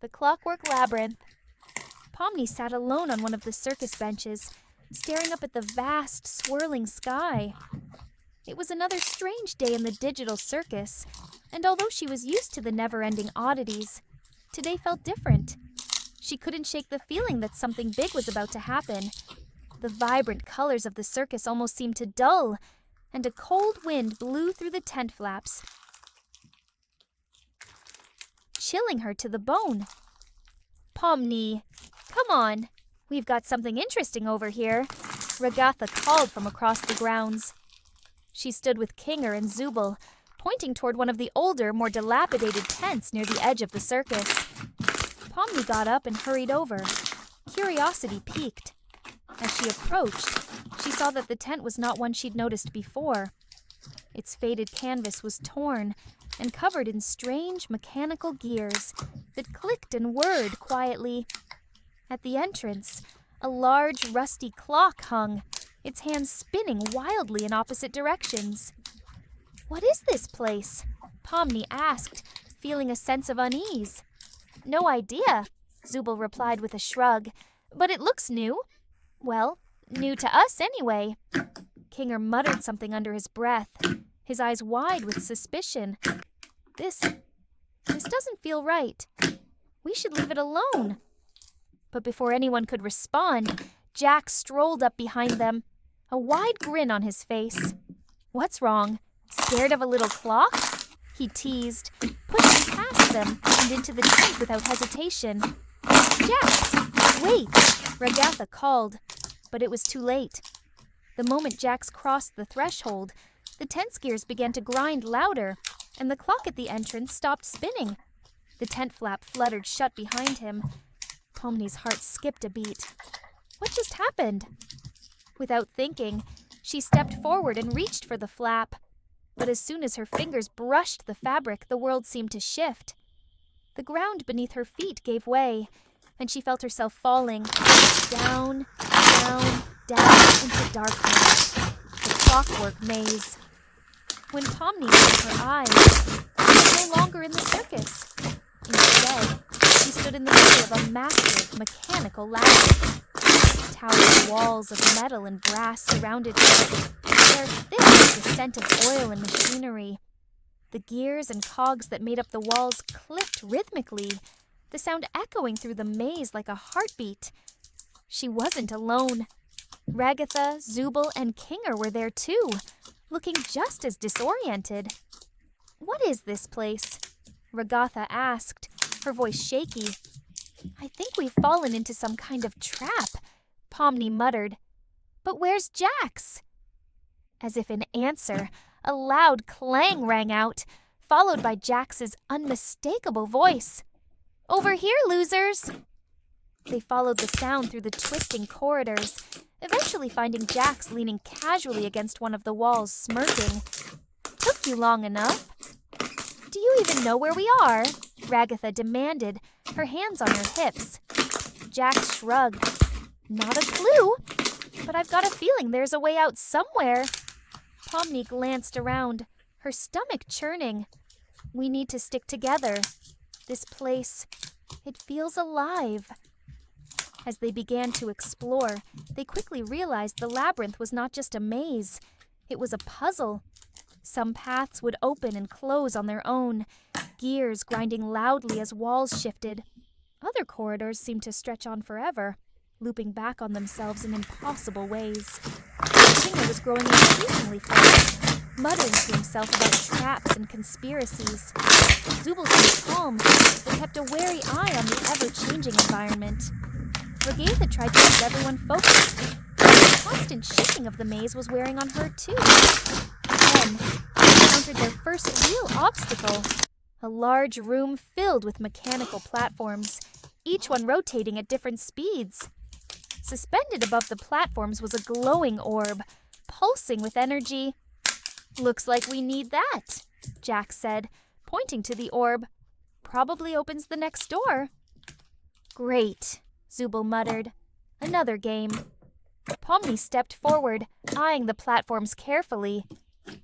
The clockwork labyrinth. Pomni sat alone on one of the circus benches, staring up at the vast, swirling sky. It was another strange day in the digital circus, and although she was used to the never-ending oddities, today felt different. She couldn't shake the feeling that something big was about to happen. The vibrant colors of the circus almost seemed to dull, and a cold wind blew through the tent flaps, chilling her to the bone. "Pomni, come on. We've got something interesting over here," Ragatha called from across the grounds. She stood with Kinger and Zubul, pointing toward one of the older, more dilapidated tents near the edge of the circus. Pomni got up and hurried over. Curiosity piqued. As she approached, she saw that the tent was not one she'd noticed before. Its faded canvas was torn and covered in strange mechanical gears that clicked and whirred quietly. At the entrance, a large rusty clock hung, its hands spinning wildly in opposite directions. "What is this place?" Pomni asked, feeling a sense of unease. "No idea," Zubul replied with a shrug, "but it looks new. Well, new to us anyway." Kinger muttered something under his breath, his eyes wide with suspicion. This doesn't feel right. We should leave it alone." But before anyone could respond, Jack strolled up behind them, a wide grin on his face. "What's wrong? Scared of a little clock?" he teased, pushing past them and into the tent without hesitation. "Jax, wait!" Ragatha called, but it was too late. The moment Jax crossed the threshold, the tent's gears began to grind louder, and the clock at the entrance stopped spinning. The tent flap fluttered shut behind him. Pomni's heart skipped a beat. What just happened? Without thinking, she stepped forward and reached for the flap. But as soon as her fingers brushed the fabric, the world seemed to shift. The ground beneath her feet gave way, and she felt herself falling down, down, down into darkness. The clockwork maze. When Pomni opened her eyes, she was no longer in the circus. Instead, she stood in the middle of a massive mechanical labyrinth. Towering walls of metal and brass surrounded her. Their thick with the scent of oil and machinery. The gears and cogs that made up the walls clicked rhythmically, the sound echoing through the maze like a heartbeat. She wasn't alone. Ragatha, Zubul, and Kinger were there too, looking just as disoriented. "What is this place?" Ragatha asked, her voice shaky. "I think we've fallen into some kind of trap," Pomni muttered. "But where's Jax?" As if in answer, a loud clang rang out, followed by Jax's unmistakable voice. "Over here, losers!" They followed the sound through the twisting corridors, eventually finding Jax leaning casually against one of the walls, smirking. "Took you long enough." "Do you even know where we are?" Ragatha demanded, her hands on her hips. Jax shrugged. "Not a clue, but I've got a feeling there's a way out somewhere." Pomni glanced around, her stomach churning. "We need to stick together. This place, it feels alive." As they began to explore, they quickly realized the labyrinth was not just a maze. It was a puzzle. Some paths would open and close on their own, gears grinding loudly as walls shifted. Other corridors seemed to stretch on forever, looping back on themselves in impossible ways. Kinger was growing increasingly frightened, muttering to himself about traps and conspiracies. Zubul seemed calm, but kept a wary eye on the ever-changing environment. Ragatha tried to keep everyone focused. The constant shifting of the maze was wearing on her too. Then, they encountered their first real obstacle. A large room filled with mechanical platforms, each one rotating at different speeds. Suspended above the platforms was a glowing orb, pulsing with energy. "Looks like we need that," Jack said, pointing to the orb. "Probably opens the next door." "Great," Zubul muttered. "Another game." Pomni stepped forward, eyeing the platforms carefully.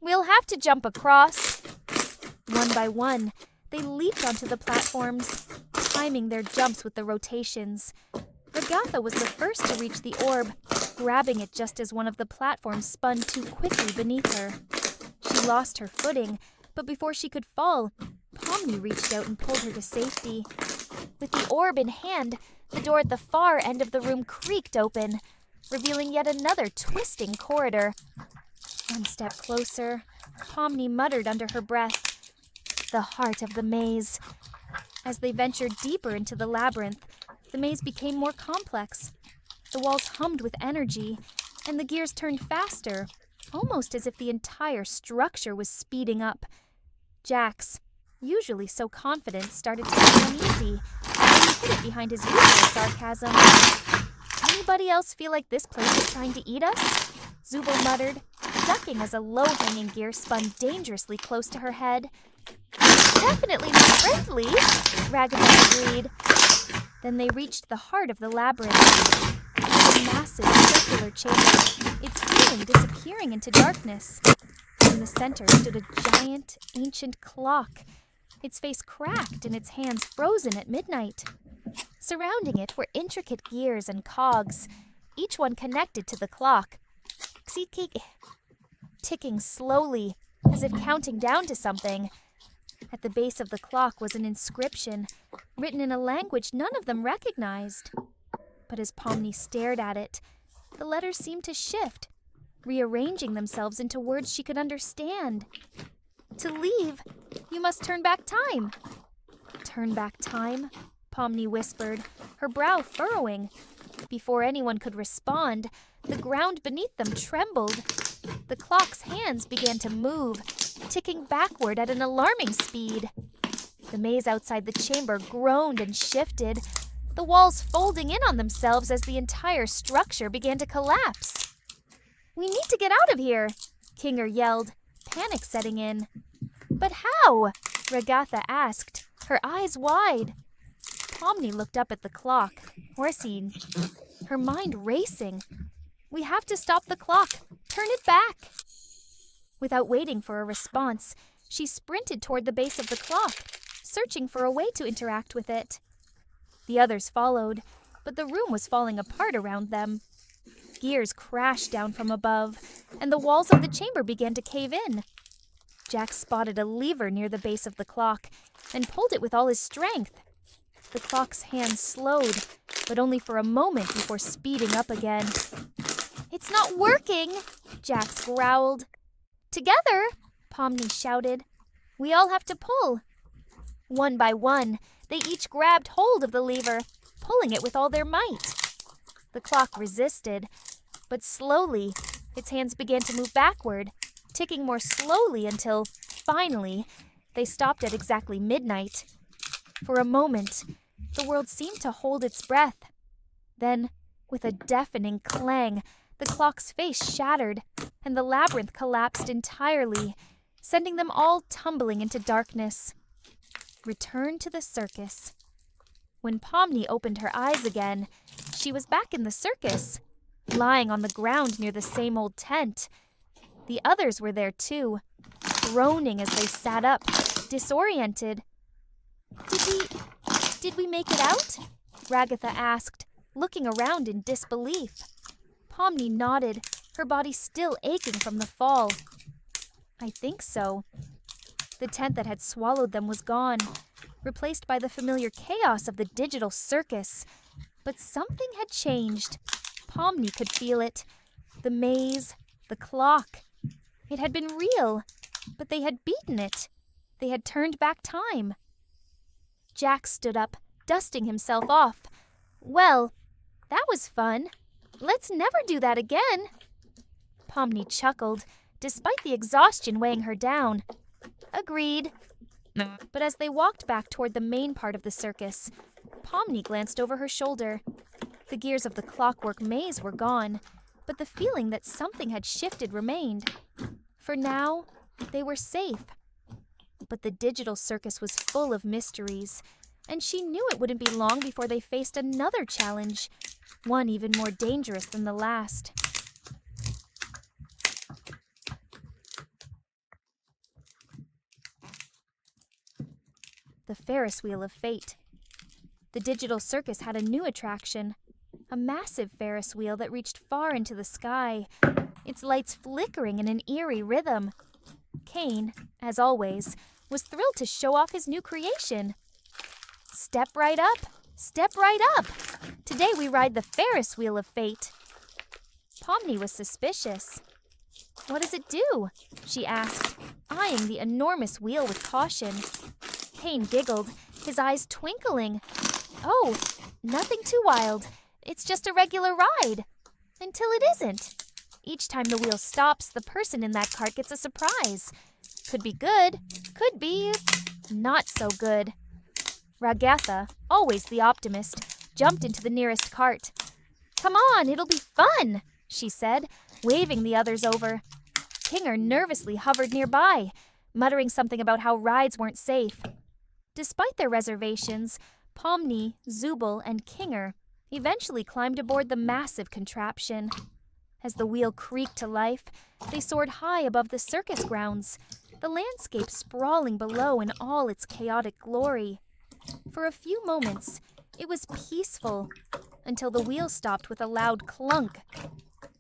"We'll have to jump across." One by one, They leaped onto the platforms, timing their jumps with the rotations. Ragatha was the first to reach the orb, grabbing it just as one of the platforms spun too quickly beneath her. She lost her footing, but before she could fall, Pomni reached out and pulled her to safety. With the orb in hand, the door at the far end of the room creaked open, revealing yet another twisting corridor. One step closer, Pomni muttered under her breath, "The heart of the maze." As they ventured deeper into the labyrinth, the maze became more complex. The walls hummed with energy, and the gears turned faster, almost as if the entire structure was speeding up. Jax, usually so confident, started to feel uneasy, and he hid it behind his usual sarcasm. "Anybody else feel like this place is trying to eat us?" Zubul muttered, ducking as a low-hanging gear spun dangerously close to her head. "Definitely not friendly," Ragatha agreed. Then they reached the heart of the labyrinth. A massive circular chamber, its ceiling disappearing into darkness. In the center stood a giant, ancient clock, its face cracked and its hands frozen at midnight. Surrounding it were intricate gears and cogs, each one connected to the clock, ticking slowly, as if counting down to something. At the base of the clock was an inscription, written in a language none of them recognized. But as Pomni stared at it, the letters seemed to shift, rearranging themselves into words she could understand. "To leave, you must turn back time." "Turn back time?" Pomni whispered, her brow furrowing. Before anyone could respond, the ground beneath them trembled. The clock's hands began to move, ticking backward at an alarming speed. The maze outside the chamber groaned and shifted, the walls folding in on themselves as the entire structure began to collapse. "We need to get out of here," Kinger yelled, panic setting in. "But how?" Ragatha asked, her eyes wide. Pomni looked up at the clock, horsing, her mind racing. "We have to stop the clock. Turn it back." Without waiting for a response, she sprinted toward the base of the clock, searching for a way to interact with it. The others followed, but the room was falling apart around them. Gears crashed down from above, and the walls of the chamber began to cave in. Jack spotted a lever near the base of the clock and pulled it with all his strength. The clock's hands slowed, but only for a moment before speeding up again. "It's not working," Jax growled. "Together," Pomni shouted. "We all have to pull." One by one, they each grabbed hold of the lever, pulling it with all their might. The clock resisted, but slowly, its hands began to move backward, ticking more slowly until, finally, they stopped at exactly midnight. For a moment, the world seemed to hold its breath. Then, with a deafening clang, the clock's face shattered, and the labyrinth collapsed entirely, sending them all tumbling into darkness. Return to the circus. When Pomni opened her eyes again, she was back in the circus, lying on the ground near the same old tent. The others were there too, groaning as they sat up, disoriented. Did we make it out?" Ragatha asked, looking around in disbelief. Pomni nodded, her body still aching from the fall. "I think so." The tent that had swallowed them was gone, replaced by the familiar chaos of the digital circus. But something had changed. Pomni could feel it. The maze, the clock. It had been real, but they had beaten it. They had turned back time. Jack stood up, dusting himself off. "Well, that was fun. Let's never do that again." Pomni chuckled, despite the exhaustion weighing her down. "Agreed." But as they walked back toward the main part of the circus, Pomni glanced over her shoulder. The gears of the clockwork maze were gone, but the feeling that something had shifted remained. For now, they were safe. But the digital circus was full of mysteries, and she knew it wouldn't be long before they faced another challenge, one even more dangerous than the last. the Ferris wheel of fate. The digital circus had a new attraction, a massive Ferris wheel that reached far into the sky, its lights flickering in an eerie rhythm. Cain, as always, was thrilled to show off his new creation. Step right up! Step right up! Today we ride the Ferris wheel of fate. Pomni was suspicious. What does it do? She asked, eyeing the enormous wheel with caution. Cain giggled, his eyes twinkling. Oh, nothing too wild. It's just a regular ride. Until it isn't. Each time the wheel stops, the person in that cart gets a surprise. Could be good, could be not so good. Ragatha, always the optimist, jumped into the nearest cart. Come on, it'll be fun, she said, waving the others over. Kinger nervously hovered nearby, muttering something about how rides weren't safe. Despite their reservations, Pomni, Zubul, and Kinger eventually climbed aboard the massive contraption. As the wheel creaked to life, they soared high above the circus grounds, the landscape sprawling below in all its chaotic glory. For a few moments, it was peaceful, until the wheel stopped with a loud clunk.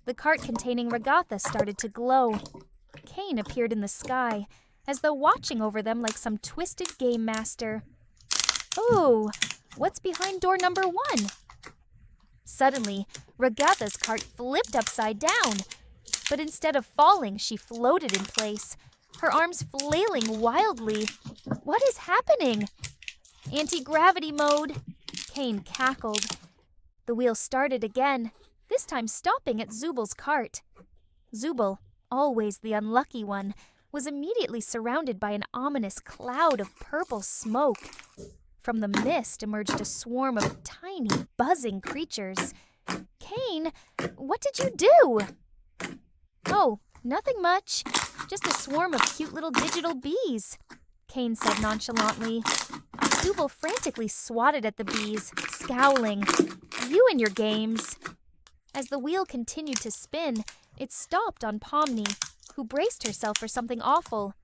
The cart containing Ragatha started to glow. Cain appeared in the sky, as though watching over them like some twisted game master. Ooh, what's behind door number 1? Suddenly, Ragatha's cart flipped upside down, but instead of falling, she floated in place, her arms flailing wildly. What is happening? Anti-gravity mode, Cain cackled. The wheel started again, this time stopping at Zubul's cart. Zubul, always the unlucky one, was immediately surrounded by an ominous cloud of purple smoke. From the mist emerged a swarm of tiny, buzzing creatures. Cain, what did you do? Oh, nothing much. Just a swarm of cute little digital bees, Cain said nonchalantly. Zubul frantically swatted at the bees, scowling. You and your games. As the wheel continued to spin, it stopped on Pomni, who braced herself for something awful.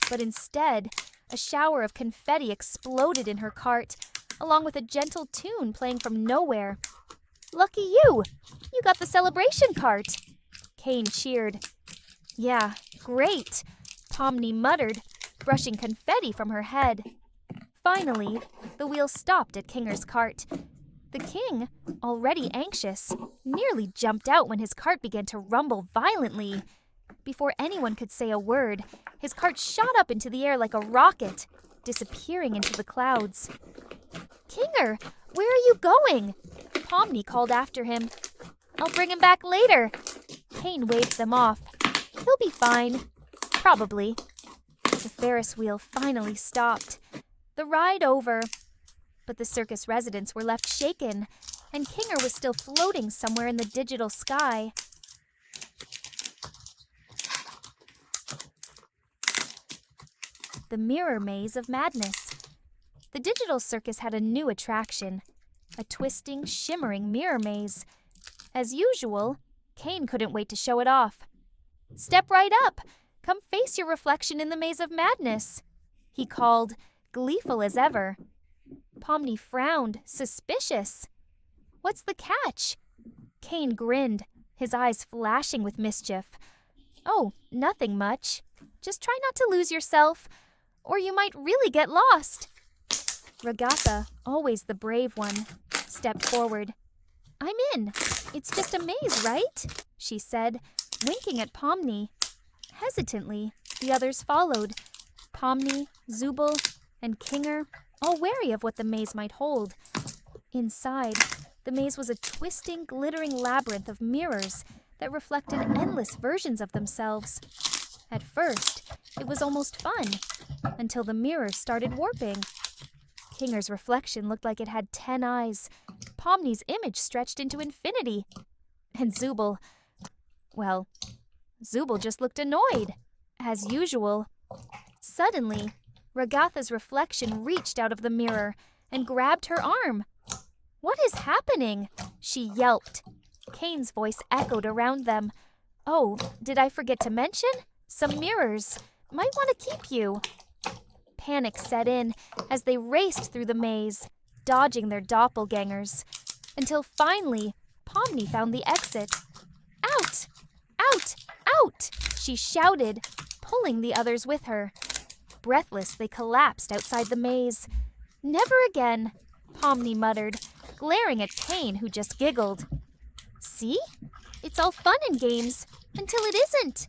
But instead, a shower of confetti exploded in her cart, along with a gentle tune playing from nowhere. Lucky you! You got the celebration cart! Cain cheered. Yeah, great, Pomni muttered, brushing confetti from her head. Finally, the wheel stopped at Kinger's cart. The king, already anxious, nearly jumped out when his cart began to rumble violently. Before anyone could say a word, his cart shot up into the air like a rocket, disappearing into the clouds. Kinger, where are you going? Pomni called after him. I'll bring him back later. Cain waved them off. He'll be fine. Probably. The Ferris wheel finally stopped. The ride over. But the circus residents were left shaken, and Kinger was still floating somewhere in the digital sky. The Mirror Maze of Madness. The digital circus had a new attraction, a twisting, shimmering mirror maze. As usual, Cain couldn't wait to show it off. Step right up! Come face your reflection in the Maze of Madness, he called, gleeful as ever. Pomni frowned, suspicious. What's the catch? Cain grinned, his eyes flashing with mischief. Oh, nothing much. Just try not to lose yourself, or you might really get lost. Ragatha, always the brave one, stepped forward. I'm in. It's just a maze, right? She said, winking at Pomni. Hesitantly, the others followed. Pomni, Zubul, and Kinger, all wary of what the maze might hold. Inside, the maze was a twisting, glittering labyrinth of mirrors that reflected endless versions of themselves. At first, it was almost fun, until the mirrors started warping. Kinger's reflection looked like it had 10 eyes. Pomni's image stretched into infinity. And Zubul just looked annoyed, as usual. Suddenly, Ragatha's reflection reached out of the mirror and grabbed her arm. What is happening? She yelped. Cain's voice echoed around them. Oh, did I forget to mention? Some mirrors. Might want to keep you. Panic set in as they raced through the maze, dodging their doppelgangers, until finally Pomni found the exit. Out! Out! Out! She shouted, pulling the others with her. Breathless, they collapsed outside the maze. Never again, Pomni muttered, glaring at Kane, who just giggled. See? It's all fun and games, until it isn't.